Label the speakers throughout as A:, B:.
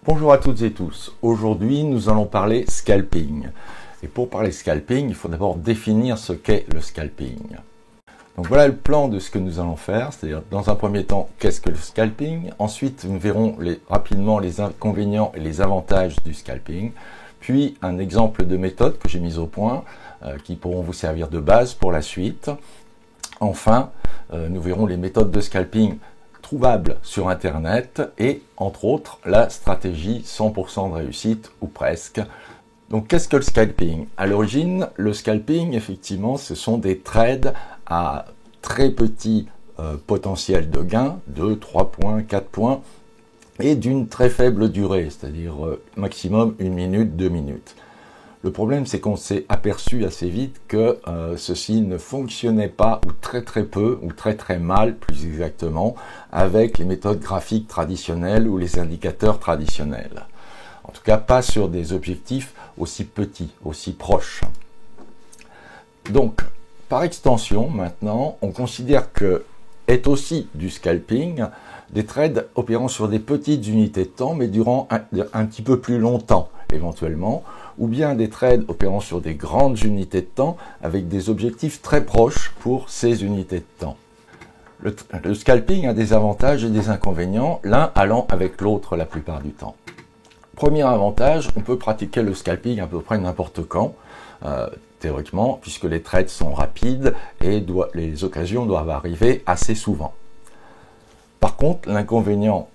A: Bonjour à toutes et tous. Aujourd'hui, nous allons parler scalping. Et pour parler scalping, il faut d'abord définir ce qu'est le scalping. Donc voilà le plan de ce que nous allons faire, c'est-à-dire dans un premier temps, qu'est-ce que le scalping? Ensuite, nous verrons rapidement les inconvénients et les avantages du scalping. Puis un exemple de méthode que j'ai mise au point, qui pourront vous servir de base pour la suite. Enfin, nous verrons les méthodes de scalping trouvables sur Internet et, entre autres, la stratégie 100% de réussite, ou presque. Donc, qu'est-ce que le scalping? À l'origine, le scalping, effectivement, ce sont des trades à très petit potentiel de gain, 2, 3 points, 4 points, et d'une très faible durée, c'est-à-dire maximum 1 minute, 2 minutes. Le problème, c'est qu'on s'est aperçu assez vite que ceci ne fonctionnait pas, ou très peu, ou très mal, plus exactement, avec les méthodes graphiques traditionnelles ou les indicateurs traditionnels. En tout cas, pas sur des objectifs aussi petits, aussi proches. Donc, par extension, maintenant, on considère que est aussi du scalping des trades opérant sur des petites unités de temps, mais durant un petit peu plus longtemps, éventuellement, ou bien des trades opérant sur des grandes unités de temps avec des objectifs très proches pour ces unités de temps. Le scalping a des avantages et des inconvénients, l'un allant avec l'autre la plupart du temps. Premier avantage, on peut pratiquer le scalping à peu près n'importe quand, théoriquement, puisque les trades sont rapides et les occasions doivent arriver assez souvent. Par contre, l'inconvénient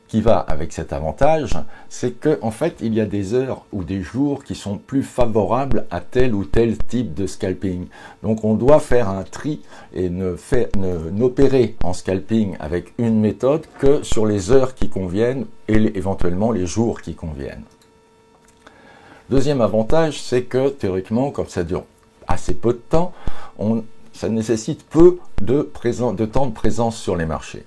A: qui va avec cet avantage, c'est qu'en fait, il y a des heures ou des jours qui sont plus favorables à tel ou tel type de scalping. Donc, on doit faire un tri et n'opérer en scalping avec une méthode que sur les heures qui conviennent et éventuellement les jours qui conviennent. Deuxième avantage, c'est que théoriquement, comme ça dure assez peu de temps, ça nécessite peu de temps de présence sur les marchés.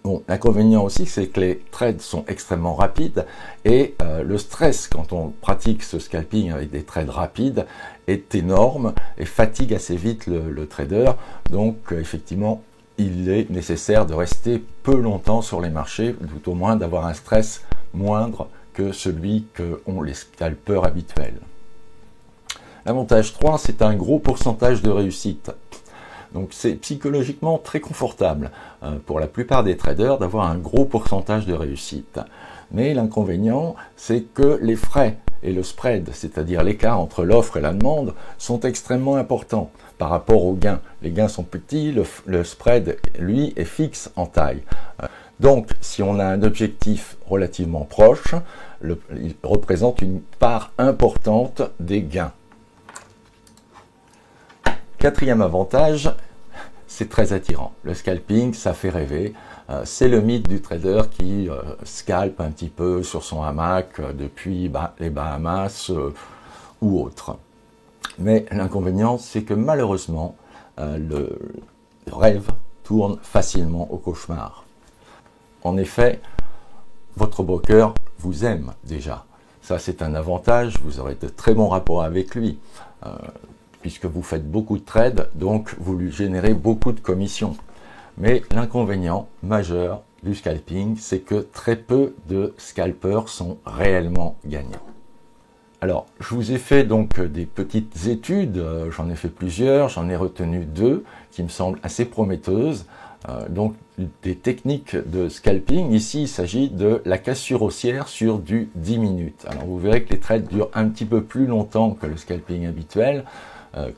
A: Bon, l'inconvénient aussi, c'est que les trades sont extrêmement rapides et le stress quand on pratique ce scalping avec des trades rapides est énorme et fatigue assez vite le trader. Donc, effectivement, il est nécessaire de rester peu longtemps sur les marchés, tout au moins d'avoir un stress moindre que celui qu'ont les scalpeurs habituels. L'avantage 3, c'est un gros pourcentage de réussite. Donc c'est psychologiquement très confortable pour la plupart des traders d'avoir un gros pourcentage de réussite. Mais l'inconvénient, c'est que les frais et le spread, c'est-à-dire l'écart entre l'offre et la demande, sont extrêmement importants par rapport aux gains. Les gains sont petits, le spread, lui, est fixe en taille. Donc, si on a un objectif relativement proche, il représente une part importante des gains. Quatrième avantage, c'est très attirant. Le scalping, ça fait rêver. C'est le mythe du trader qui scalpe un petit peu sur son hamac depuis les Bahamas ou autre. Mais l'inconvénient, c'est que malheureusement, le rêve tourne facilement au cauchemar. En effet, votre broker vous aime déjà. Ça, c'est un avantage. Vous aurez de très bons rapports avec lui. Puisque vous faites beaucoup de trades, donc vous lui générez beaucoup de commissions. Mais l'inconvénient majeur du scalping, c'est que très peu de scalpers sont réellement gagnants. Alors, je vous ai fait donc des petites études, j'en ai fait plusieurs, j'en ai retenu 2 qui me semblent assez prometteuses. Donc, des techniques de scalping. Ici, il s'agit de la cassure haussière sur du 10 minutes. Alors, vous verrez que les trades durent un petit peu plus longtemps que le scalping habituel,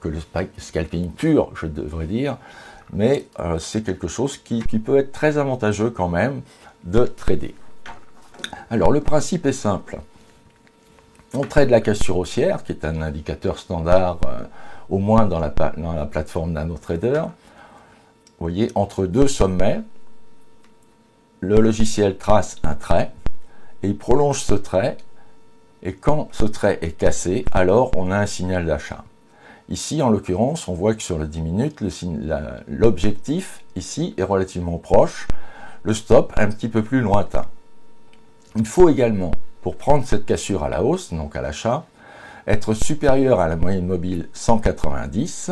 A: que le scalping pur, je devrais dire, mais c'est quelque chose qui peut être très avantageux quand même de trader. Alors, le principe est simple. On trade la cassure haussière, qui est un indicateur standard, au moins dans la plateforme NanoTrader. Vous voyez, entre deux sommets, le logiciel trace un trait, et il prolonge ce trait, et quand ce trait est cassé, alors on a un signal d'achat. Ici, en l'occurrence, on voit que sur le 10 minutes, l'objectif, ici, est relativement proche, le stop un petit peu plus lointain. Il faut également, pour prendre cette cassure à la hausse, donc à l'achat, être supérieur à la moyenne mobile 190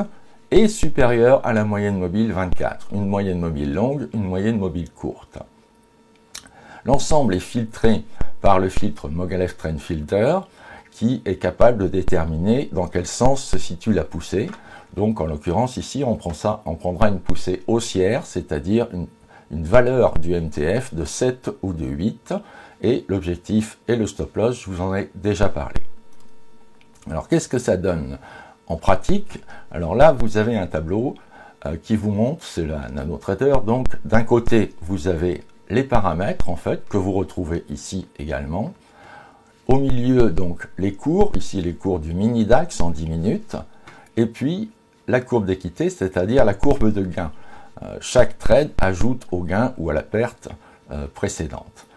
A: et supérieur à la moyenne mobile 24. Une moyenne mobile longue, une moyenne mobile courte. L'ensemble est filtré par le filtre Mogilev Trend Filter qui est capable de déterminer dans quel sens se situe la poussée. Donc en l'occurrence ici on prendra une poussée haussière, c'est-à-dire une valeur du MTF de 7 ou de 8 et l'objectif et le stop loss, je vous en ai déjà parlé. Alors qu'est-ce que ça donne en pratique? Alors là vous avez un tableau qui vous montre, c'est la NanoTrader, donc d'un côté vous avez les paramètres en fait que vous retrouvez ici également. Au milieu donc les cours, ici les cours du mini DAX en 10 minutes, et puis la courbe d'équité, c'est-à-dire la courbe de gain. Chaque trade ajoute au gain ou à la perte précédente.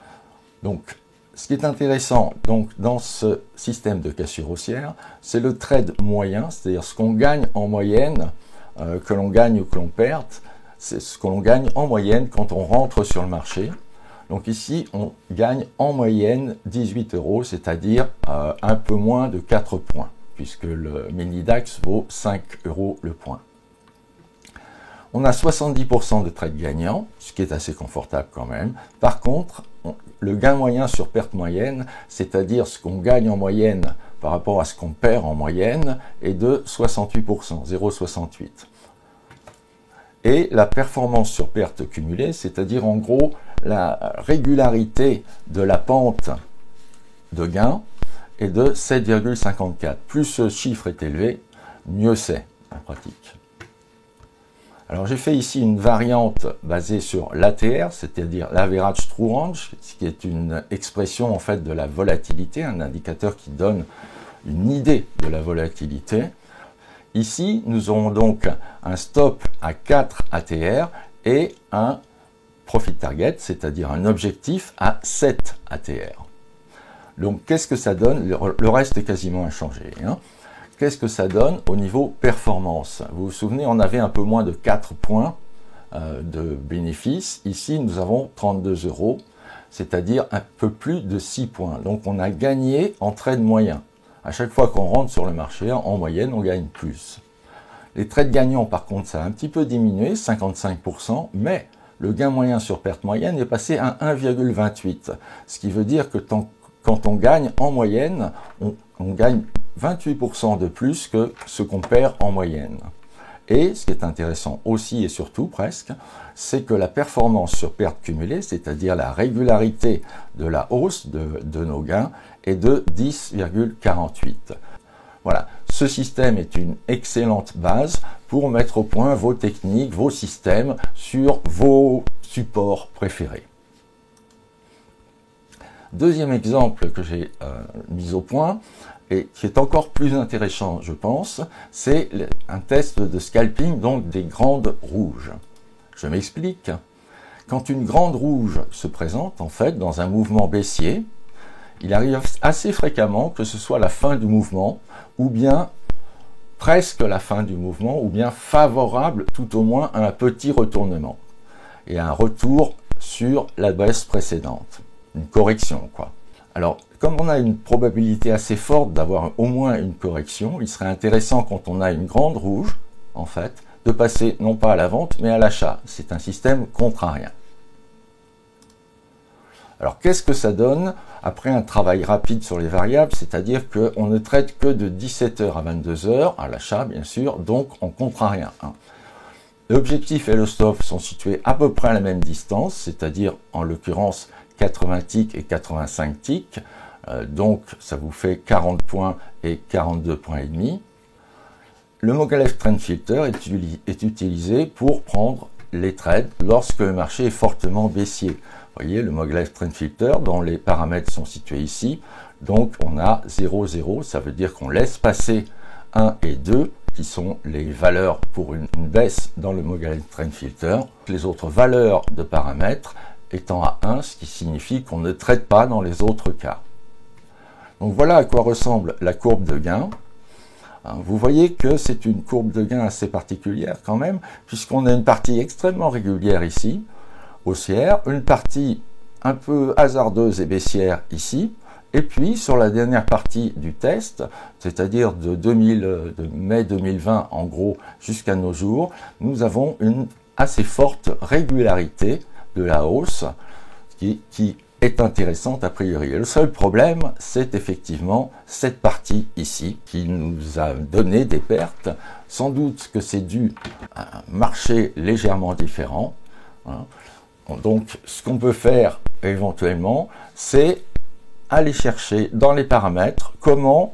A: Donc, ce qui est intéressant donc, dans ce système de cassure haussière, c'est le trade moyen, c'est-à-dire ce qu'on gagne en moyenne, que l'on gagne ou que l'on perde, c'est ce que l'on gagne en moyenne quand on rentre sur le marché. Donc ici, on gagne en moyenne 18 €, c'est-à-dire un peu moins de 4 points, puisque le mini DAX vaut 5 € le point. On a 70% de trades gagnants, ce qui est assez confortable quand même. Par contre, le gain moyen sur perte moyenne, c'est-à-dire ce qu'on gagne en moyenne par rapport à ce qu'on perd en moyenne, est de 68%, 0,68. Et la performance sur perte cumulée, c'est-à-dire en gros la régularité de la pente de gain, est de 7,54. Plus ce chiffre est élevé, mieux c'est en pratique. Alors j'ai fait ici une variante basée sur l'ATR, c'est-à-dire l'Average True Range, ce qui est une expression en fait de la volatilité, un indicateur qui donne une idée de la volatilité. Ici, nous aurons donc un stop à 4 ATR et un profit target, c'est-à-dire un objectif à 7 ATR. Donc qu'est-ce que ça donne? Le reste est quasiment inchangé. Qu'est-ce que ça donne au niveau performance? Vous vous souvenez, on avait un peu moins de 4 points de bénéfice. Ici, nous avons 32 €, c'est-à-dire un peu plus de 6 points. Donc, on a gagné en trade moyen. À chaque fois qu'on rentre sur le marché, en moyenne, on gagne plus. Les trades gagnants, par contre, ça a un petit peu diminué, 55%, mais le gain moyen sur perte moyenne est passé à 1,28. Ce qui veut dire que quand on gagne en moyenne, on gagne 28% de plus que ce qu'on perd en moyenne. Et ce qui est intéressant aussi et surtout presque, c'est que la performance sur perte cumulée, c'est-à-dire la régularité de la hausse de nos gains, est de 10,48. Voilà, ce système est une excellente base pour mettre au point vos techniques, vos systèmes sur vos supports préférés. Deuxième exemple que j'ai mis au point, et qui est encore plus intéressant, je pense, c'est un test de scalping, donc des grandes rouges. Je m'explique. Quand une grande rouge se présente, en fait, dans un mouvement baissier, il arrive assez fréquemment que ce soit la fin du mouvement, ou bien presque la fin du mouvement, ou bien favorable tout au moins à un petit retournement, et un retour sur la baisse précédente. Une correction, quoi. Alors, comme on a une probabilité assez forte d'avoir au moins une correction, il serait intéressant quand on a une grande rouge, en fait, de passer non pas à la vente, mais à l'achat. C'est un système contrarien. Alors, qu'est-ce que ça donne après un travail rapide sur les variables? C'est-à-dire qu'on ne traite que de 17 h à 22 h, à l'achat, bien sûr, donc en contrarien. L'objectif et le stop sont situés à peu près à la même distance, c'est-à-dire, en l'occurrence, 80 ticks et 85 ticks, donc ça vous fait 40 points et 42 points et demi. Le Mogilev Trend Filter est utilisé pour prendre les trades lorsque le marché est fortement baissier. Vous voyez, le Mogilev Trend Filter, dont les paramètres sont situés ici, donc on a 0, 0, ça veut dire qu'on laisse passer 1 et 2, qui sont les valeurs pour une baisse dans le Mogilev Trend Filter. Les autres valeurs de paramètres étant à 1, ce qui signifie qu'on ne traite pas dans les autres cas. Donc voilà à quoi ressemble la courbe de gain. Vous voyez que c'est une courbe de gain assez particulière quand même, puisqu'on a une partie extrêmement régulière ici, haussière, une partie un peu hasardeuse et baissière ici, et puis sur la dernière partie du test, c'est-à-dire de mai 2020 en gros jusqu'à nos jours, nous avons une assez forte régularité de la hausse qui est intéressante a priori. Et le seul problème, c'est effectivement cette partie ici qui nous a donné des pertes. Sans doute que c'est dû à un marché légèrement différent. Donc, ce qu'on peut faire éventuellement, c'est aller chercher dans les paramètres comment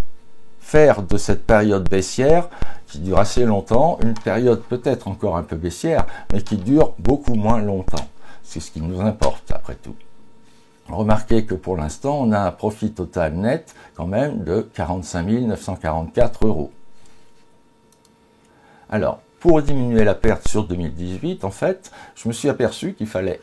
A: faire de cette période baissière, qui dure assez longtemps, une période peut-être encore un peu baissière, mais qui dure beaucoup moins longtemps. C'est ce qui nous importe après tout. Remarquez que pour l'instant, on a un profit total net quand même de 45 944 €. Alors, pour diminuer la perte sur 2018, en fait, je me suis aperçu qu'il fallait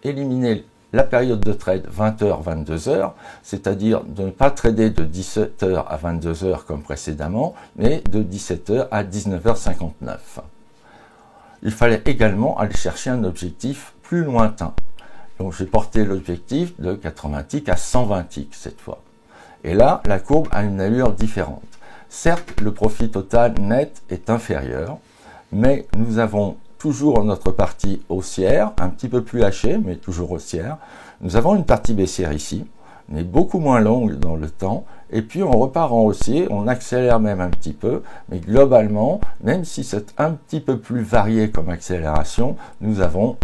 A: éliminer la période de trade 20h-22h, c'est-à-dire de ne pas trader de 17h à 22h comme précédemment, mais de 17h à 19h59. Il fallait également aller chercher un objectif plus lointain. Donc j'ai porté l'objectif de 80 ticks à 120 ticks cette fois. Et là, la courbe a une allure différente. Certes, le profit total net est inférieur, mais nous avons toujours notre partie haussière, un petit peu plus hachée, mais toujours haussière. Nous avons une partie baissière ici, mais beaucoup moins longue dans le temps. Et puis on repart en haussier, on accélère même un petit peu, mais globalement, même si c'est un petit peu plus varié comme accélération, nous avons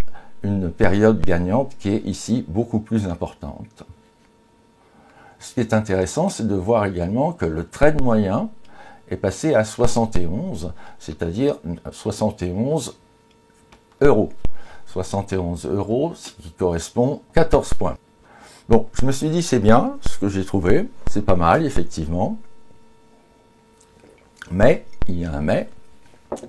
A: une période gagnante qui est ici beaucoup plus importante. Ce qui est intéressant, c'est de voir également que le trade moyen est passé à 71, c'est-à-dire 71 €. 71 €, ce qui correspond à 14 points. Bon, je me suis dit, c'est bien ce que j'ai trouvé, c'est pas mal, effectivement. Mais, il y a un mais,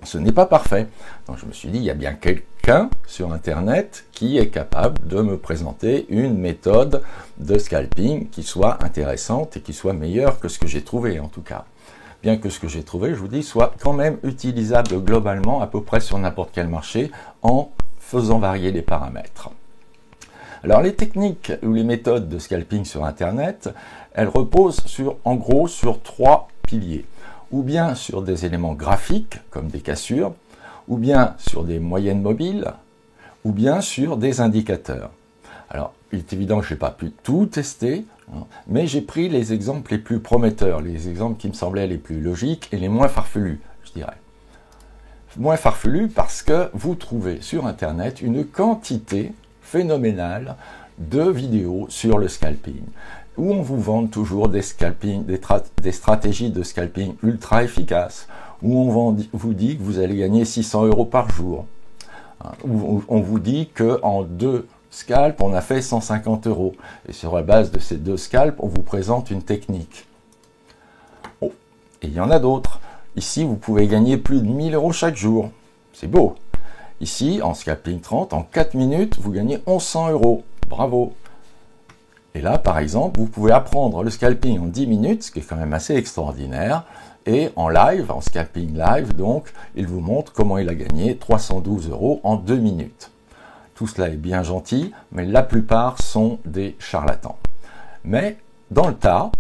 A: ce n'est pas parfait. Donc je me suis dit, il y a bien quelqu'un sur Internet qui est capable de me présenter une méthode de scalping qui soit intéressante et qui soit meilleure que ce que j'ai trouvé, en tout cas. Bien que ce que j'ai trouvé, je vous dis, soit quand même utilisable globalement à peu près sur n'importe quel marché en faisant varier les paramètres. Alors les techniques ou les méthodes de scalping sur Internet, elles reposent en gros sur 3 piliers. Ou bien sur des éléments graphiques, comme des cassures, ou bien sur des moyennes mobiles, ou bien sur des indicateurs. Alors, il est évident que je n'ai pas pu tout tester, mais j'ai pris les exemples les plus prometteurs, les exemples qui me semblaient les plus logiques et les moins farfelus, je dirais. Moins farfelus parce que vous trouvez sur Internet une quantité phénoménale de vidéos sur le scalping, où on vous vend toujours des stratégies de scalping ultra efficaces, où on vous dit que vous allez gagner 600 € par jour, où on vous dit qu'en 2 scalps, on a fait 150 €. Et sur la base de ces 2 scalps, on vous présente une technique. Oh, et il y en a d'autres. Ici, vous pouvez gagner plus de 1000 € chaque jour. C'est beau. Ici, en scalping 30, en 4 minutes, vous gagnez 1100 €. Bravo. Et là, par exemple, vous pouvez apprendre le scalping en 10 minutes, ce qui est quand même assez extraordinaire. Et en live, en scalping live, donc, il vous montre comment il a gagné 312 € en 2 minutes. Tout cela est bien gentil, mais la plupart sont des charlatans. Mais dans le tas,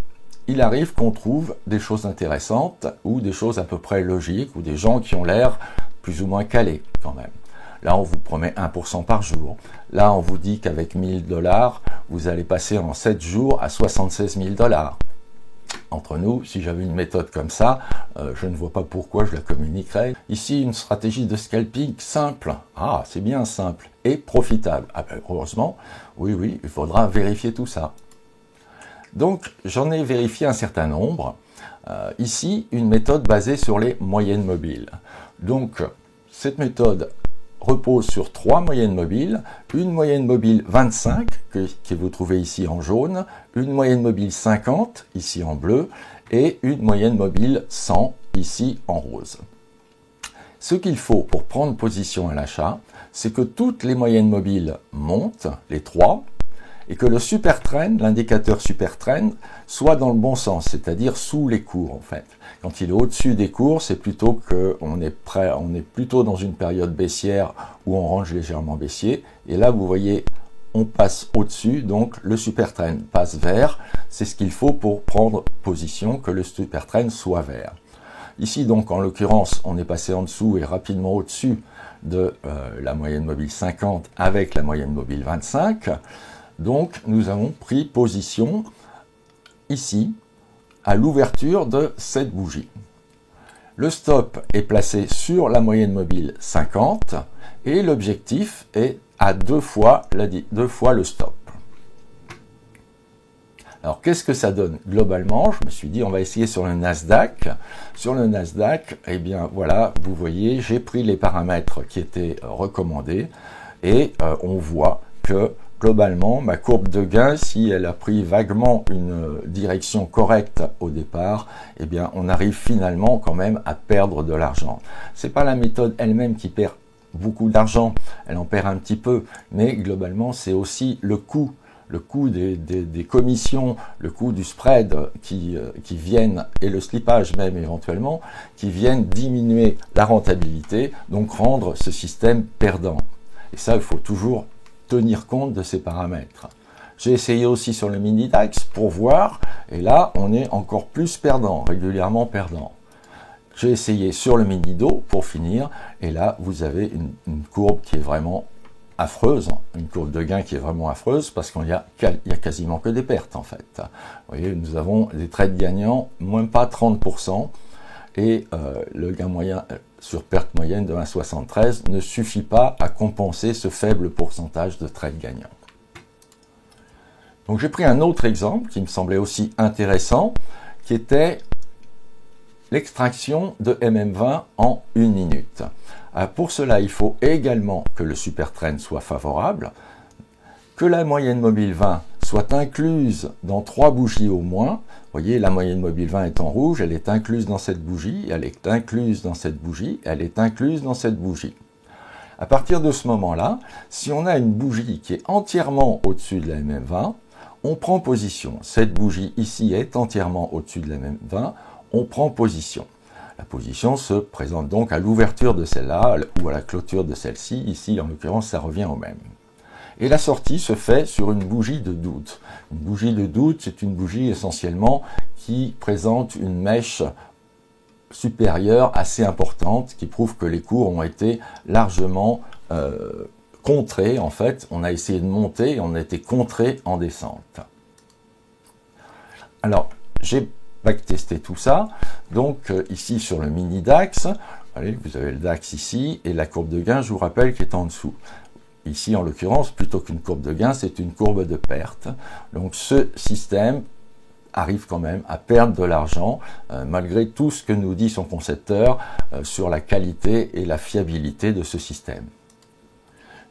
A: il arrive qu'on trouve des choses intéressantes ou des choses à peu près logiques ou des gens qui ont l'air plus ou moins calés quand même. Là, on vous promet 1% par jour. Là, on vous dit qu'avec 1000 $, vous allez passer en 7 jours à 76 000 $. Entre nous, si j'avais une méthode comme ça, je ne vois pas pourquoi je la communiquerais. Ici, une stratégie de scalping simple. Ah, c'est bien simple et profitable. Ah ben, heureusement, oui, il faudra vérifier tout ça. Donc, j'en ai vérifié un certain nombre. Ici, une méthode basée sur les moyennes mobiles. Donc, cette méthode repose sur 3 moyennes mobiles, une moyenne mobile 25 que vous trouvez ici en jaune, une moyenne mobile 50 ici en bleu et une moyenne mobile 100 ici en rose. Ce qu'il faut pour prendre position à l'achat, c'est que toutes les moyennes mobiles montent, les 3, et que le super trend, l'indicateur super trend, soit dans le bon sens, c'est-à-dire sous les cours en fait. Quand il est au-dessus des cours, c'est plutôt qu'on est plutôt dans une période baissière où on range légèrement baissier. Et là, vous voyez, on passe au-dessus, donc le super trend passe vert. C'est ce qu'il faut pour prendre position, que le super trend soit vert. Ici, donc, en l'occurrence, on est passé en dessous et rapidement au-dessus de la moyenne mobile 50 avec la moyenne mobile 25. Donc nous avons pris position ici à l'ouverture de cette bougie. Le stop est placé sur la moyenne mobile 50 et l'objectif est à deux fois le stop. Alors, qu'est-ce que ça donne globalement? Je me suis dit, on va essayer sur le Nasdaq. Sur le Nasdaq, eh bien, voilà, vous voyez, j'ai pris les paramètres qui étaient recommandés et on voit que globalement, ma courbe de gain, si elle a pris vaguement une direction correcte au départ, eh bien, on arrive finalement quand même à perdre de l'argent. C'est pas la méthode elle-même qui perd beaucoup d'argent, elle en perd un petit peu, mais globalement, c'est aussi le coût des commissions, le coût du spread qui viennent, et le slippage même éventuellement, qui viennent diminuer la rentabilité, donc rendre ce système perdant. Et ça, il faut toujours tenir compte de ces paramètres. J'ai essayé aussi sur le mini DAX pour voir, et là, on est encore plus perdant, régulièrement perdant. J'ai essayé sur le mini DO pour finir, et là, vous avez une courbe qui est vraiment affreuse, une courbe de gain qui est vraiment affreuse parce qu'il y a quasiment que des pertes en fait. Vous voyez, nous avons des trades gagnants, même pas 30%, et le gain moyen sur perte moyenne de 1,73 ne suffit pas à compenser ce faible pourcentage de trades gagnants. Donc j'ai pris un autre exemple qui me semblait aussi intéressant, qui était l'extraction de MM20 en 1 minute. Pour cela, il faut également que le super trend soit favorable, que la moyenne mobile 20 soit incluse dans 3 bougies au moins. Vous voyez, la moyenne mobile 20 est en rouge, elle est incluse dans cette bougie, elle est incluse dans cette bougie, elle est incluse dans cette bougie. À partir de ce moment-là, si on a une bougie qui est entièrement au-dessus de la MM20, on prend position. Cette bougie ici est entièrement au-dessus de la MM20, on prend position. La position se présente donc à l'ouverture de celle-là ou à la clôture de celle-ci. Ici, en l'occurrence, ça revient au même. Et la sortie se fait sur une bougie de doute. Une bougie de doute, c'est une bougie essentiellement qui présente une mèche supérieure assez importante, qui prouve que les cours ont été largement contrés. En fait, on a essayé de monter et on a été contré en descente. Alors, j'ai backtester tout ça. Donc ici sur le mini DAX, allez, vous avez le DAX ici et la courbe de gain, je vous rappelle, qui est en dessous. Ici, en l'occurrence, plutôt qu'une courbe de gain, c'est une courbe de perte. Donc ce système arrive quand même à perdre de l'argent, malgré tout ce que nous dit son concepteur sur la qualité et la fiabilité de ce système.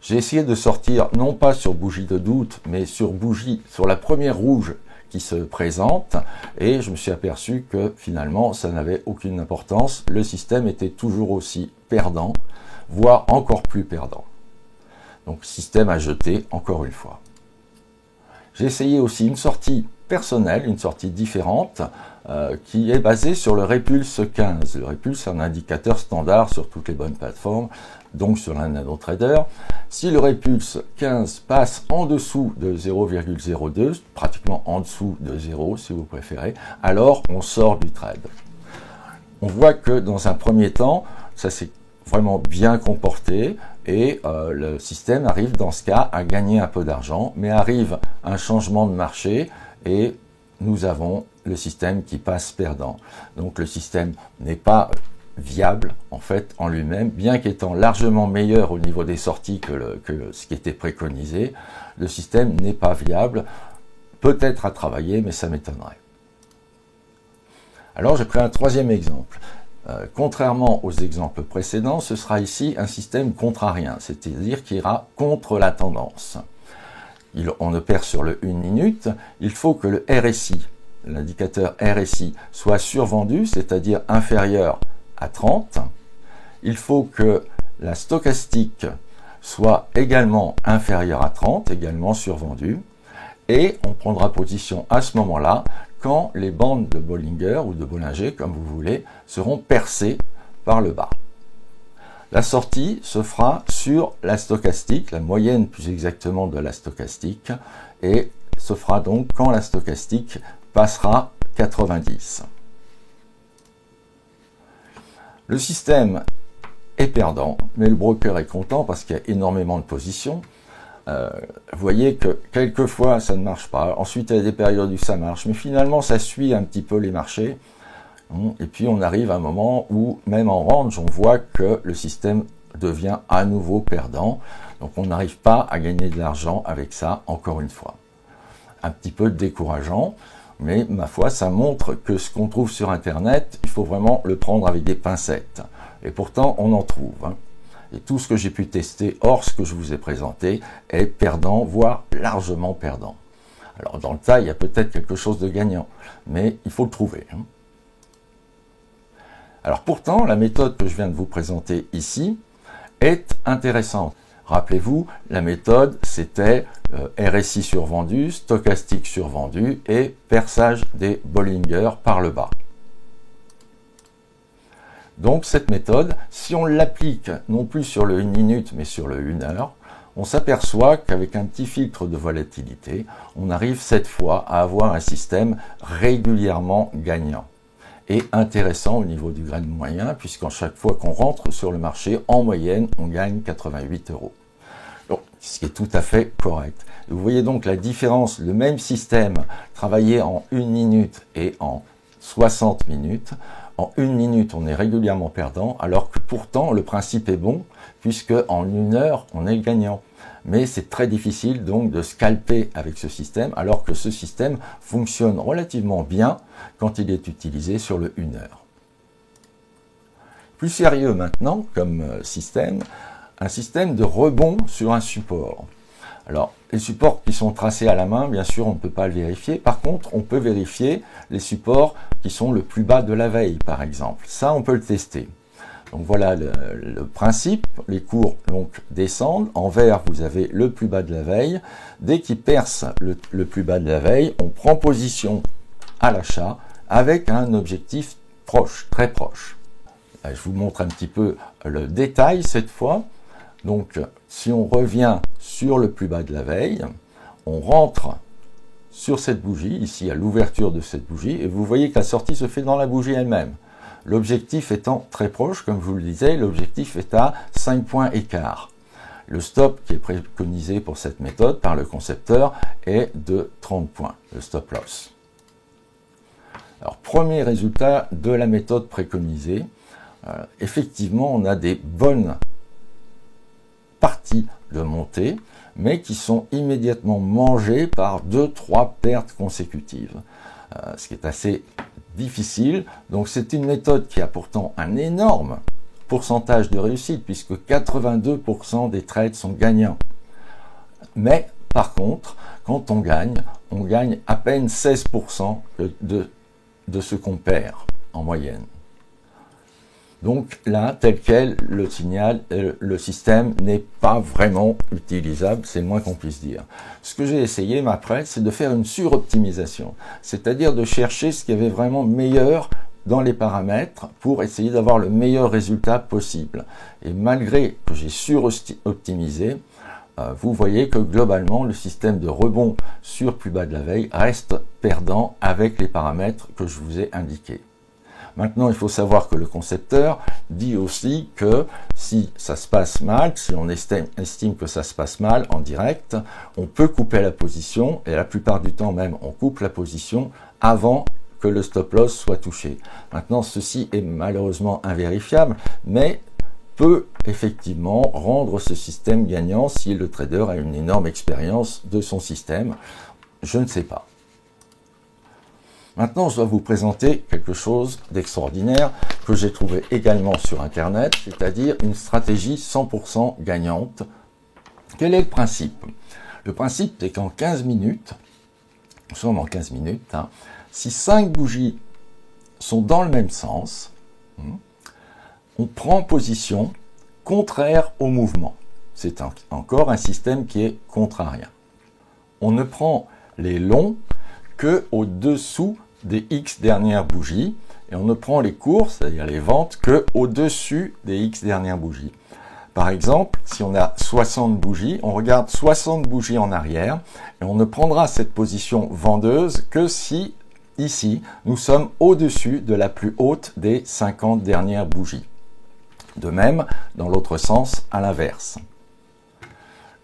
A: J'ai essayé de sortir, non pas sur bougie de doute, mais sur la première rouge qui se présente, et je me suis aperçu que finalement ça n'avait aucune importance, le système était toujours aussi perdant, voire encore plus perdant. Donc système à jeter encore une fois. J'ai essayé aussi une sortie personnelle, une sortie différente, qui est basée sur le Repulse 15. Le Repulse est un indicateur standard sur toutes les bonnes plateformes, donc sur un NanoTrader. Si le Repulse 15 passe en dessous de 0,02, pratiquement en dessous de 0 si vous préférez, alors on sort du trade. On voit que dans un premier temps, ça s'est vraiment bien comporté et le système arrive dans ce cas à gagner un peu d'argent, mais arrive un changement de marché et nous avons le système qui passe perdant. Donc le système n'est pas viable en fait en lui-même, bien qu'étant largement meilleur au niveau des sorties que ce qui était préconisé, le système n'est pas viable, peut-être à travailler, mais ça m'étonnerait. Alors j'ai pris un troisième exemple. Contrairement aux exemples précédents, ce sera ici un système contrarien, c'est-à-dire qui ira contre la tendance. On opère sur le 1 minute, il faut que le RSI, l'indicateur RSI, soit survendu, c'est-à-dire inférieur à 30. Il faut que la stochastique soit également inférieure à 30, également survendue. Et on prendra position à ce moment-là quand les bandes de Bollinger ou de Bollinger, comme vous voulez, seront percées par le bas. La sortie se fera sur la stochastique, la moyenne plus exactement de la stochastique, et se fera donc quand la stochastique passera 90. Le système est perdant, mais le broker est content parce qu'il y a énormément de positions. vous voyez que quelquefois ça ne marche pas, ensuite il y a des périodes où ça marche, mais finalement ça suit un petit peu les marchés, et puis on arrive à un moment où même en range on voit que le système devient à nouveau perdant, donc on n'arrive pas à gagner de l'argent avec ça, encore une fois. Un petit peu décourageant, mais ma foi ça montre que ce qu'on trouve sur internet, il faut vraiment le prendre avec des pincettes, et pourtant on en trouve, hein. Et tout ce que j'ai pu tester, hors ce que je vous ai présenté, est perdant, voire largement perdant. Alors dans le tas, il y a peut-être quelque chose de gagnant, mais il faut le trouver, hein. Alors pourtant, la méthode que je viens de vous présenter ici est intéressante. Rappelez-vous, la méthode, c'était RSI survendu, stochastique survendu et perçage des Bollinger par le bas. Donc cette méthode, si on l'applique non plus sur le 1 minute mais sur le 1 heure, on s'aperçoit qu'avec un petit filtre de volatilité, on arrive cette fois à avoir un système régulièrement gagnant et intéressant au niveau du grain moyen, puisqu'en chaque fois qu'on rentre sur le marché, en moyenne, on gagne 88 €. Donc, ce qui est tout à fait correct. Vous voyez donc la différence, le même système travaillé en 1 minute et en 60 minutes. En 1 minute, on est régulièrement perdant, alors que pourtant, le principe est bon, puisque en 1 heure, on est gagnant. Mais c'est très difficile donc de scalper avec ce système, alors que ce système fonctionne relativement bien quand il est utilisé sur le 1 heure. Plus sérieux maintenant, comme système, un système de rebond sur un support. Alors, les supports qui sont tracés à la main, bien sûr, on ne peut pas le vérifier. Par contre, on peut vérifier les supports qui sont le plus bas de la veille, par exemple. Ça, on peut le tester. Donc voilà le principe. Les cours donc descendent. En vert, vous avez le plus bas de la veille. Dès qu'ils percent le plus bas de la veille, on prend position à l'achat avec un objectif proche, très proche. Là, je vous montre un petit peu le détail cette fois. Donc, si on revient sur le plus bas de la veille, on rentre sur cette bougie, ici à l'ouverture de cette bougie, et vous voyez que la sortie se fait dans la bougie elle-même. L'objectif étant très proche, comme je vous le disais, l'objectif est à 5 points écart. Le stop qui est préconisé pour cette méthode par le concepteur est de 30 points, le stop loss. Alors, premier résultat de la méthode préconisée, effectivement, on a des bonnes parties de montée, mais qui sont immédiatement mangées par 2-3 pertes consécutives, ce qui est assez difficile. Donc c'est une méthode qui a pourtant un énorme pourcentage de réussite, puisque 82% des trades sont gagnants. Mais par contre, quand on gagne à peine 16% de ce qu'on perd en moyenne. Donc là, tel quel, le signal, le système n'est pas vraiment utilisable, c'est le moins qu'on puisse dire. Ce que j'ai essayé après, c'est de faire une suroptimisation, c'est-à-dire de chercher ce qui avait vraiment meilleur dans les paramètres pour essayer d'avoir le meilleur résultat possible. Et malgré que j'ai suroptimisé, vous voyez que globalement, le système de rebond sur plus bas de la veille reste perdant avec les paramètres que je vous ai indiqués. Maintenant, il faut savoir que le concepteur dit aussi que si ça se passe mal, si on estime que ça se passe mal en direct, on peut couper la position, et la plupart du temps même, on coupe la position avant que le stop loss soit touché. Maintenant, ceci est malheureusement invérifiable, mais peut effectivement rendre ce système gagnant si le trader a une énorme expérience de son système. Je ne sais pas. Maintenant, je dois vous présenter quelque chose d'extraordinaire que j'ai trouvé également sur Internet, c'est-à-dire une stratégie 100% gagnante. Quel est le principe? Le principe, c'est qu'en 15 minutes, nous sommes en 15 minutes, si 5 bougies sont dans le même sens, on prend position contraire au mouvement. C'est encore un système qui est contrarien. On ne prend les longs que au-dessous des X dernières bougies, et on ne prend les courts, c'est-à-dire les ventes, que au-dessus des X dernières bougies. Par exemple, si on a 60 bougies, on regarde 60 bougies en arrière, et on ne prendra cette position vendeuse que si, ici, nous sommes au-dessus de la plus haute des 50 dernières bougies. De même, dans l'autre sens, à l'inverse.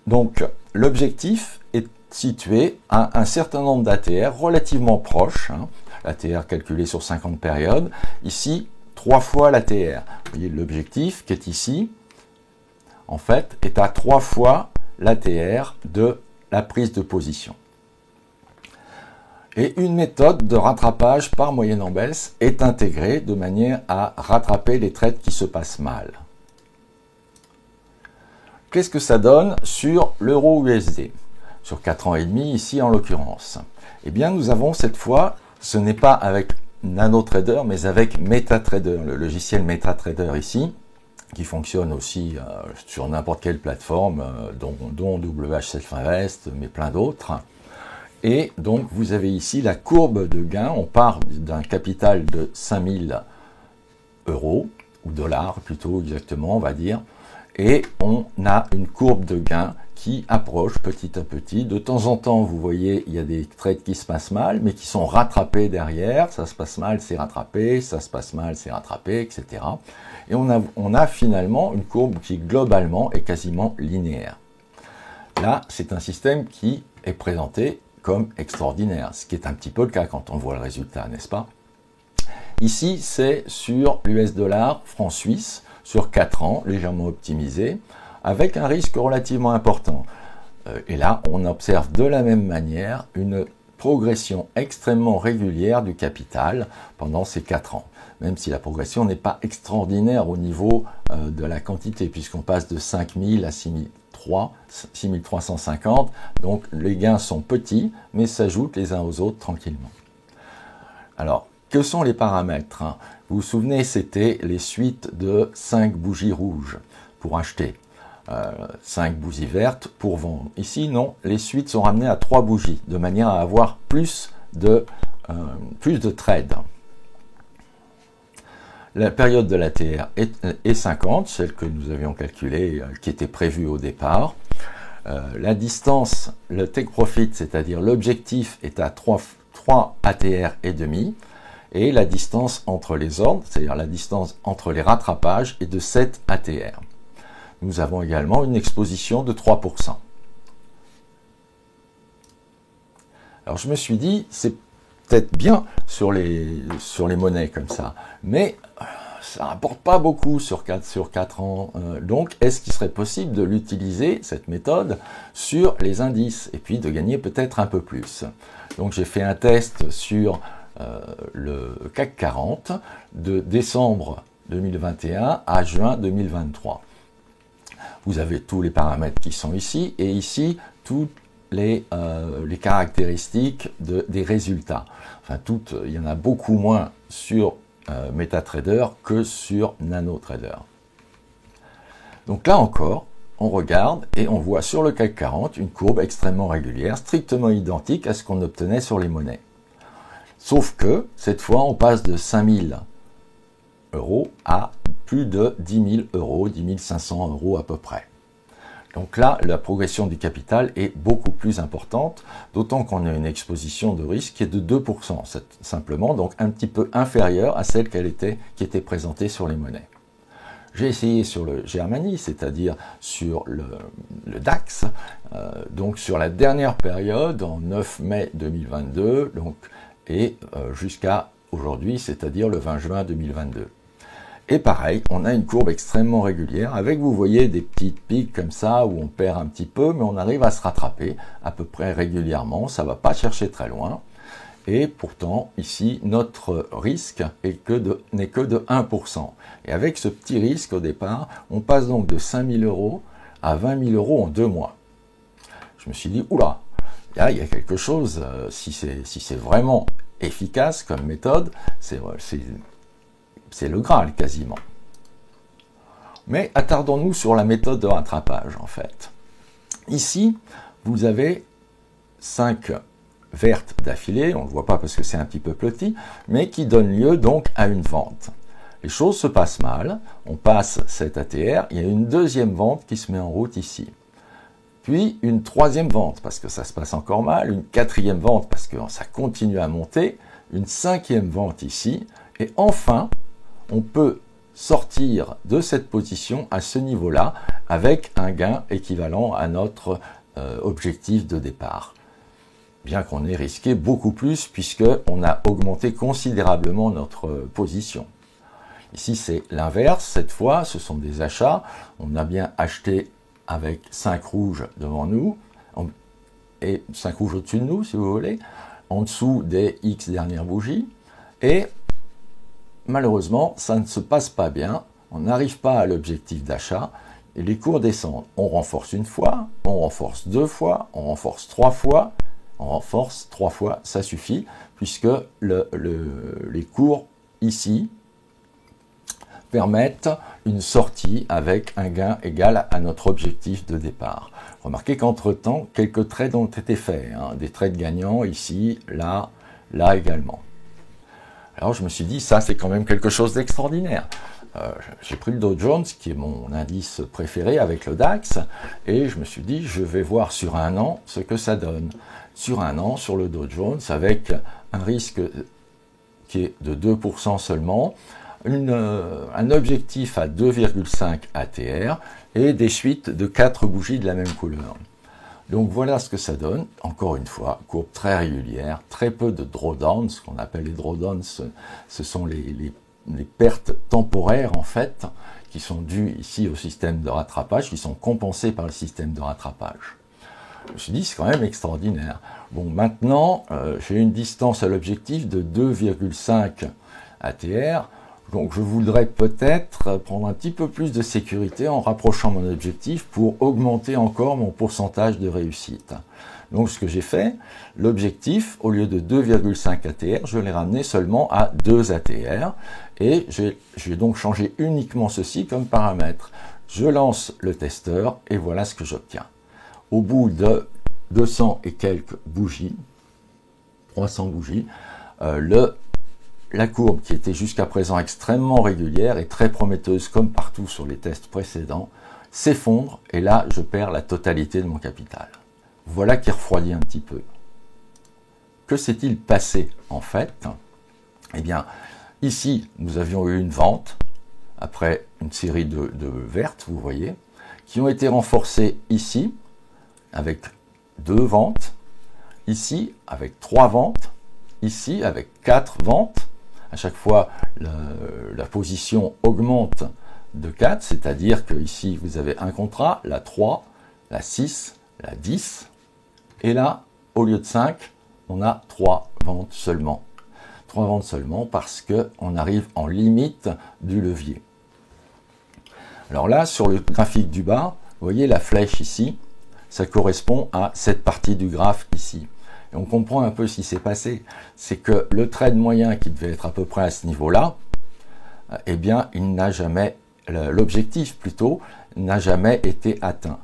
A: Donc, l'objectif est situé à un certain nombre d'ATR relativement proches, hein, l'ATR calculé sur 50 périodes, ici 3 fois l'ATR. Vous voyez l'objectif qui est ici, en fait, est à 3 fois l'ATR de la prise de position. Et une méthode de rattrapage par moyenne baisse est intégrée de manière à rattraper les trades qui se passent mal. Qu'est-ce que ça donne sur l'euro USD? Sur 4 ans et demi ici en l'occurrence. Eh bien nous avons cette fois, ce n'est pas avec NanoTrader mais avec MetaTrader, le logiciel MetaTrader ici, qui fonctionne aussi sur n'importe quelle plateforme, dont WH Self Invest, mais plein d'autres. Et donc, vous avez ici la courbe de gain. On part d'un capital de 5000 euros, ou dollars plutôt exactement, on va dire. Et on a une courbe de gain qui approche petit à petit. De temps en temps, vous voyez, il y a des trades qui se passent mal, mais qui sont rattrapés derrière. Ça se passe mal, c'est rattrapé. Ça se passe mal, c'est rattrapé, etc. Et on a finalement une courbe qui, globalement, est quasiment linéaire. Là, c'est un système qui est présenté comme extraordinaire, ce qui est un petit peu le cas quand on voit le résultat, n'est-ce pas? Ici, c'est sur l'US dollar, franc suisse, sur 4 ans, légèrement optimisé, avec un risque relativement important. Et là, on observe de la même manière une progression extrêmement régulière du capital pendant ces 4 ans, même si la progression n'est pas extraordinaire au niveau de la quantité, puisqu'on passe de 5000 à 6350, donc les gains sont petits, mais s'ajoutent les uns aux autres tranquillement. Alors, que sont les paramètres? Vous vous souvenez, c'était les suites de 5 bougies rouges pour acheter, 5 bougies vertes pour vendre. Ici, non, les suites sont ramenées à 3 bougies, de manière à avoir plus de trades. La période de l'ATR est 50, celle que nous avions calculée, qui était prévue au départ. La distance, le take profit, c'est-à-dire l'objectif, est à 3 ATR et demi. Et la distance entre les ordres, c'est-à-dire la distance entre les rattrapages, est de 7 ATR. Nous avons également une exposition de 3%. Alors je me suis dit, c'est peut-être bien sur les monnaies comme ça, mais ça ne rapporte pas beaucoup sur 4 ans. Donc, est-ce qu'il serait possible de l'utiliser, cette méthode, sur les indices, et puis de gagner peut-être un peu plus? Donc, j'ai fait un test sur le CAC 40 de décembre 2021 à juin 2023. Vous avez tous les paramètres qui sont ici, et ici, toutes les caractéristiques des résultats. Enfin, il y en a beaucoup moins sur MetaTrader que sur NanoTrader. Donc là encore, on regarde et on voit sur le CAC 40 une courbe extrêmement régulière, strictement identique à ce qu'on obtenait sur les monnaies. Sauf que, cette fois, on passe de 5000 euros à plus de 10 000 euros, 10 500 euros à peu près. Donc là, la progression du capital est beaucoup plus importante, d'autant qu'on a une exposition de risque qui est de 2%, simplement, donc un petit peu inférieure à celle qui était présentée sur les monnaies. J'ai essayé sur le Germany, c'est-à-dire sur le DAX, donc sur la dernière période, en 9 mai 2022, et jusqu'à aujourd'hui, c'est-à-dire le 20 juin 2022. Et pareil, on a une courbe extrêmement régulière avec, vous voyez, des petites pics comme ça où on perd un petit peu, mais on arrive à se rattraper à peu près régulièrement. Ça ne va pas chercher très loin. Et pourtant, ici, notre risque n'est que de 1%. Et avec ce petit risque au départ, on passe donc de 5 000 euros à 20 000 euros en 2 mois. Je me suis dit, oula, là, il y a quelque chose, si c'est vraiment efficace comme méthode, c'est le Graal quasiment. Mais attardons-nous sur la méthode de rattrapage en fait. Ici, vous avez 5 vertes d'affilée, on ne le voit pas parce que c'est un petit peu petit, mais qui donnent lieu donc à une vente. Les choses se passent mal, on passe cet ATR, il y a une deuxième vente qui se met en route ici. Puis une troisième vente parce que ça se passe encore mal, une quatrième vente parce que ça continue à monter, une cinquième vente ici, et enfin, on peut sortir de cette position à ce niveau-là avec un gain équivalent à notre objectif de départ. Bien qu'on ait risqué beaucoup plus puisqu'on a augmenté considérablement notre position. Ici, c'est l'inverse. Cette fois, ce sont des achats. On a bien acheté avec 5 rouges devant nous et 5 rouges au-dessus de nous, si vous voulez, en dessous des X dernières bougies. Et malheureusement, ça ne se passe pas bien. On n'arrive pas à l'objectif d'achat et les cours descendent. On renforce une fois, on renforce 2 fois, on renforce 3 fois. On renforce 3 fois, ça suffit, puisque les cours ici permettent une sortie avec un gain égal à notre objectif de départ. Remarquez qu'entre-temps, quelques trades ont été faits, hein, des trades gagnants ici, là, là également. Alors je me suis dit, ça c'est quand même quelque chose d'extraordinaire. J'ai pris le Dow Jones, qui est mon indice préféré avec le DAX, et je me suis dit, je vais voir sur un an ce que ça donne. Sur un an, sur le Dow Jones, avec un risque qui est de 2% seulement, un objectif à 2,5 ATR et des suites de 4 bougies de la même couleur. Donc voilà ce que ça donne. Encore une fois, courbe très régulière, très peu de drawdowns. Ce qu'on appelle les drawdowns, ce sont les pertes temporaires en fait, qui sont dues ici au système de rattrapage, qui sont compensées par le système de rattrapage. Je me suis dit, c'est quand même extraordinaire. Bon, maintenant, j'ai une distance à l'objectif de 2,5 ATR. Donc, je voudrais peut-être prendre un petit peu plus de sécurité en rapprochant mon objectif pour augmenter encore mon pourcentage de réussite. Donc, ce que j'ai fait, l'objectif, au lieu de 2,5 ATR, je l'ai ramené seulement à 2 ATR. Et j'ai donc changé uniquement ceci comme paramètre. Je lance le testeur et voilà ce que j'obtiens. Au bout de 200 et quelques bougies, 300 bougies, la courbe qui était jusqu'à présent extrêmement régulière et très prometteuse comme partout sur les tests précédents, s'effondre et là je perds la totalité de mon capital. Voilà qui refroidit un petit peu. Que s'est-il passé en fait? Eh bien, ici nous avions eu une vente, après une série de vertes, vous voyez, qui ont été renforcées ici, avec 2 ventes, ici avec 3 ventes, ici avec 4 ventes. À chaque fois, la position augmente de 4, c'est-à-dire que ici vous avez un contrat, la 3, la 6, la 10, et là, au lieu de 5, on a 3 ventes seulement. 3 ventes seulement parce qu'on arrive en limite du levier. Alors là, sur le graphique du bas, vous voyez la flèche ici, ça correspond à cette partie du graphe ici. Et on comprend un peu ce qui s'est passé. C'est que le trade moyen qui devait être à peu près à ce niveau-là, eh bien, il n'a jamais, l'objectif plutôt, n'a jamais été atteint.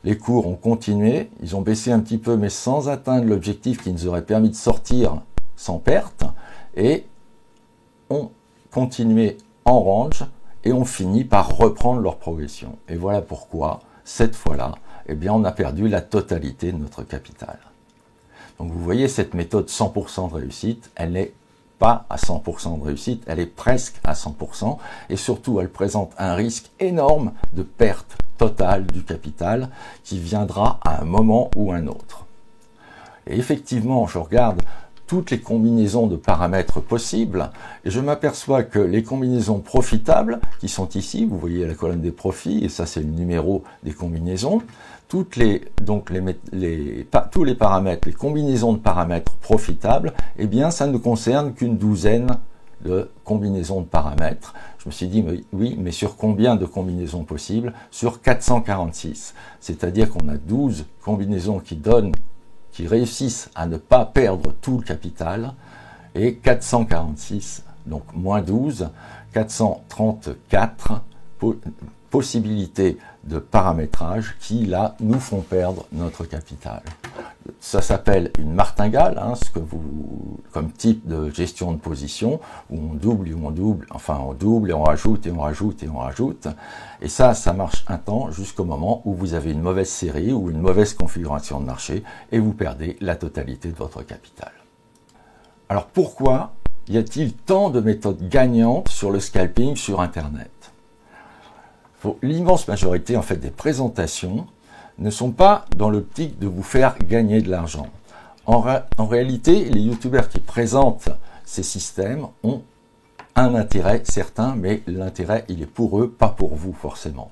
A: Les cours ont continué, ils ont baissé un petit peu, mais sans atteindre l'objectif qui nous aurait permis de sortir sans perte, et ont continué en range, et ont fini par reprendre leur progression. Et voilà pourquoi, cette fois-là, eh bien, on a perdu la totalité de notre capital. Donc vous voyez, cette méthode 100% de réussite, elle n'est pas à 100% de réussite, elle est presque à 100%, et surtout, elle présente un risque énorme de perte totale du capital qui viendra à un moment ou un autre. Et effectivement, je regarde toutes les combinaisons de paramètres possibles, et je m'aperçois que les combinaisons profitables, qui sont ici, vous voyez la colonne des profits, et ça c'est le numéro des combinaisons, tous les paramètres, les combinaisons de paramètres profitables, eh bien ça ne concerne qu'une douzaine de combinaisons de paramètres. Je me suis dit, oui, mais sur combien de combinaisons possibles? Sur 446. C'est-à-dire qu'on a 12 combinaisons qui réussissent à ne pas perdre tout le capital, et 446, donc moins 12, 434 possibilités de paramétrage qui, là, nous font perdre notre capital. Ça s'appelle une martingale, hein, comme type de gestion de position, où on double et on double, enfin on double et on rajoute et on rajoute et on rajoute. Et ça marche un temps jusqu'au moment où vous avez une mauvaise série ou une mauvaise configuration de marché et vous perdez la totalité de votre capital. Alors pourquoi y a-t-il tant de méthodes gagnantes sur le scalping sur Internet? L'immense majorité en fait des présentations ne sont pas dans l'optique de vous faire gagner de l'argent. En réalité, les youtubeurs qui présentent ces systèmes ont un intérêt certain, mais l'intérêt, il est pour eux, pas pour vous forcément.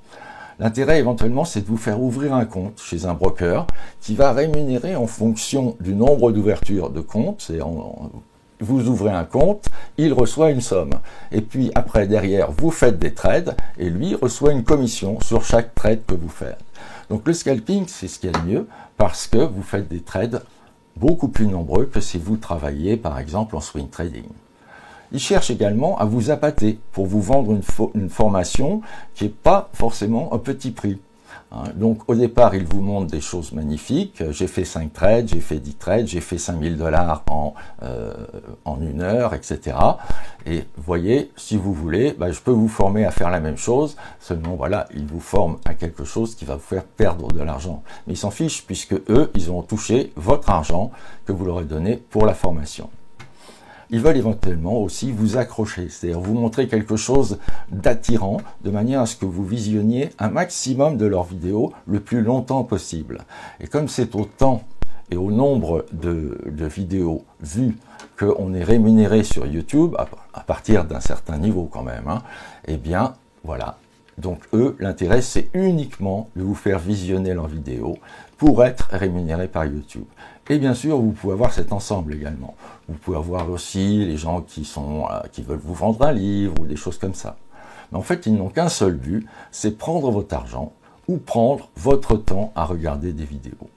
A: L'intérêt éventuellement, c'est de vous faire ouvrir un compte chez un broker qui va rémunérer en fonction du nombre d'ouvertures de comptes. Vous ouvrez un compte, il reçoit une somme. Et puis après, derrière, vous faites des trades et lui reçoit une commission sur chaque trade que vous faites. Donc le scalping, c'est ce qu'il y a de mieux parce que vous faites des trades beaucoup plus nombreux que si vous travailliez par exemple en swing trading. Il cherche également à vous appâter pour vous vendre une formation qui n'est pas forcément un petit prix. Donc au départ, il vous montre des choses magnifiques. J'ai fait 5 trades, j'ai fait 10 trades, j'ai fait 5000 $ en 1 heure, etc. Et voyez, si vous voulez, je peux vous former à faire la même chose. Seulement, voilà, il vous forme à quelque chose qui va vous faire perdre de l'argent. Mais ils s'en fichent puisque eux, ils ont touché votre argent que vous leur avez donné pour la formation. Ils veulent éventuellement aussi vous accrocher, c'est-à-dire vous montrer quelque chose d'attirant, de manière à ce que vous visionniez un maximum de leurs vidéos le plus longtemps possible. Et comme c'est au temps et au nombre de vidéos vues qu'on est rémunéré sur YouTube, à partir d'un certain niveau quand même, eh bien voilà. Donc eux, l'intérêt c'est uniquement de vous faire visionner leurs vidéos pour être rémunéré par YouTube. Et bien sûr, vous pouvez avoir cet ensemble également. Vous pouvez avoir aussi les gens qui veulent vous vendre un livre ou des choses comme ça. Mais en fait, ils n'ont qu'un seul but, c'est prendre votre argent ou prendre votre temps à regarder des vidéos.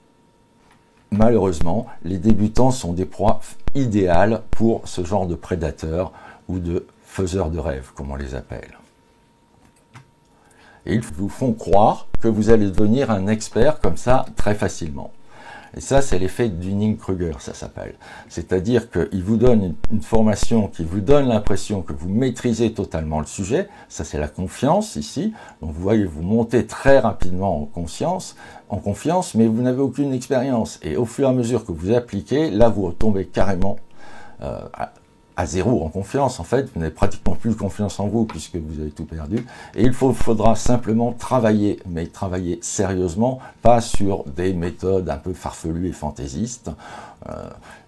A: Malheureusement, les débutants sont des proies idéales pour ce genre de prédateurs ou de faiseurs de rêves, comme on les appelle. Et ils vous font croire que vous allez devenir un expert comme ça très facilement. Et ça, c'est l'effet Dunning-Kruger, ça s'appelle. C'est-à-dire qu'il vous donne une formation qui vous donne l'impression que vous maîtrisez totalement le sujet. Ça, c'est la confiance ici. Donc, vous voyez, vous montez très rapidement en confiance, mais vous n'avez aucune expérience. Et au fur et à mesure que vous appliquez, là, vous retombez carrément à zéro en confiance. En fait, vous n'avez pratiquement plus confiance en vous puisque vous avez tout perdu. Et il faudra simplement travailler, mais travailler sérieusement, pas sur des méthodes un peu farfelues et fantaisistes.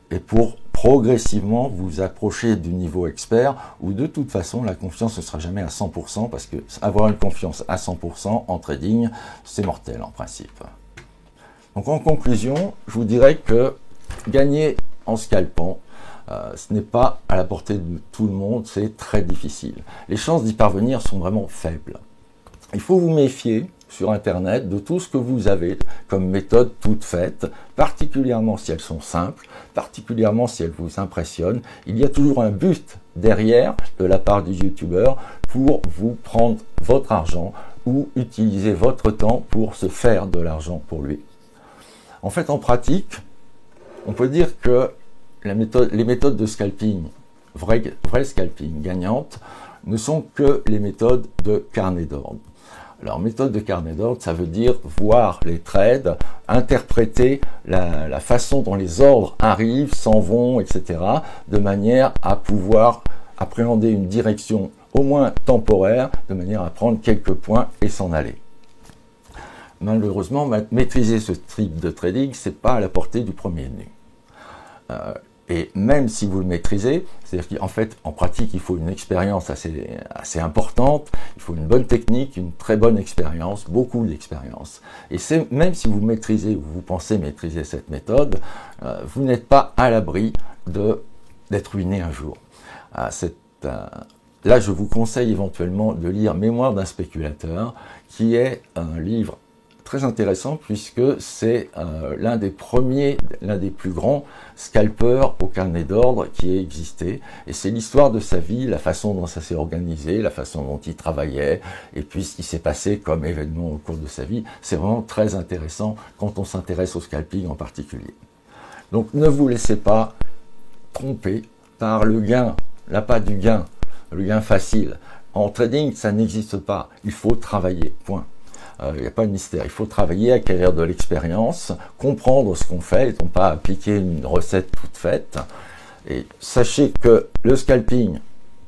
A: Et pour progressivement vous approcher du niveau expert où de toute façon la confiance ne sera jamais à 100% parce que avoir une confiance à 100% en trading, c'est mortel en principe. Donc en conclusion, je vous dirais que gagner en scalpant, ce n'est pas à la portée de tout le monde, c'est très difficile. Les chances d'y parvenir sont vraiment faibles. Il faut vous méfier sur Internet de tout ce que vous avez comme méthode toute faite, particulièrement si elles sont simples, particulièrement si elles vous impressionnent. Il y a toujours un but derrière de la part du youtubeur pour vous prendre votre argent ou utiliser votre temps pour se faire de l'argent pour lui. En fait, en pratique, on peut dire que les méthodes de scalping, vrai scalping gagnantes, ne sont que les méthodes de carnet d'ordre. Alors, méthode de carnet d'ordre, ça veut dire voir les trades, interpréter la façon dont les ordres arrivent, s'en vont, etc., de manière à pouvoir appréhender une direction au moins temporaire, de manière à prendre quelques points et s'en aller. Malheureusement, maîtriser ce type de trading, c'est pas à la portée du premier venu. Et même si vous le maîtrisez, c'est-à-dire qu'en fait, en pratique, il faut une expérience assez importante, il faut une bonne technique, une très bonne expérience, beaucoup d'expérience. Et même si vous maîtrisez ou vous pensez maîtriser cette méthode, vous n'êtes pas à l'abri d'être ruiné un jour. Là, je vous conseille éventuellement de lire Mémoire d'un spéculateur, qui est un livre très intéressant puisque c'est l'un des plus grands scalpeurs au carnet d'ordre qui ait existé. Et c'est l'histoire de sa vie, la façon dont ça s'est organisé, la façon dont il travaillait, et puis ce qui s'est passé comme événement au cours de sa vie. C'est vraiment très intéressant quand on s'intéresse au scalping en particulier. Donc ne vous laissez pas tromper par le gain, l'appât du gain, le gain facile. En trading, ça n'existe pas. Il faut travailler, point. Il n'y a pas de mystère, il faut travailler, acquérir de l'expérience, comprendre ce qu'on fait, et non pas appliquer une recette toute faite. Et sachez que le scalping,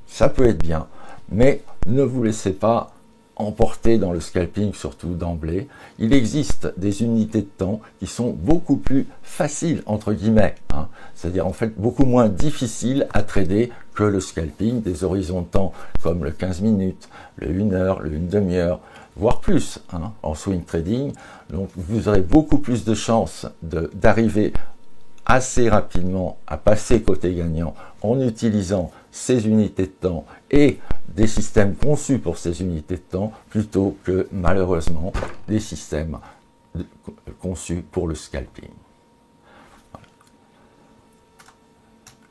A: ça peut être bien, mais ne vous laissez pas emporter dans le scalping, surtout d'emblée. Il existe des unités de temps qui sont beaucoup plus faciles, entre guillemets, hein. C'est-à-dire en fait beaucoup moins difficiles à trader que le scalping, des horizons de temps comme le 15 minutes, le 1 heure, le 1 demi-heure, voire plus, hein, en swing trading. Donc vous aurez beaucoup plus de chances d'arriver assez rapidement à passer côté gagnant en utilisant ces unités de temps et des systèmes conçus pour ces unités de temps plutôt que malheureusement des systèmes conçus pour le scalping.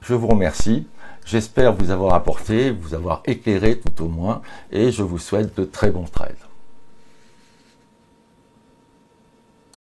A: Je vous remercie, j'espère vous avoir apporté, vous avoir éclairé tout au moins et je vous souhaite de très bons trades.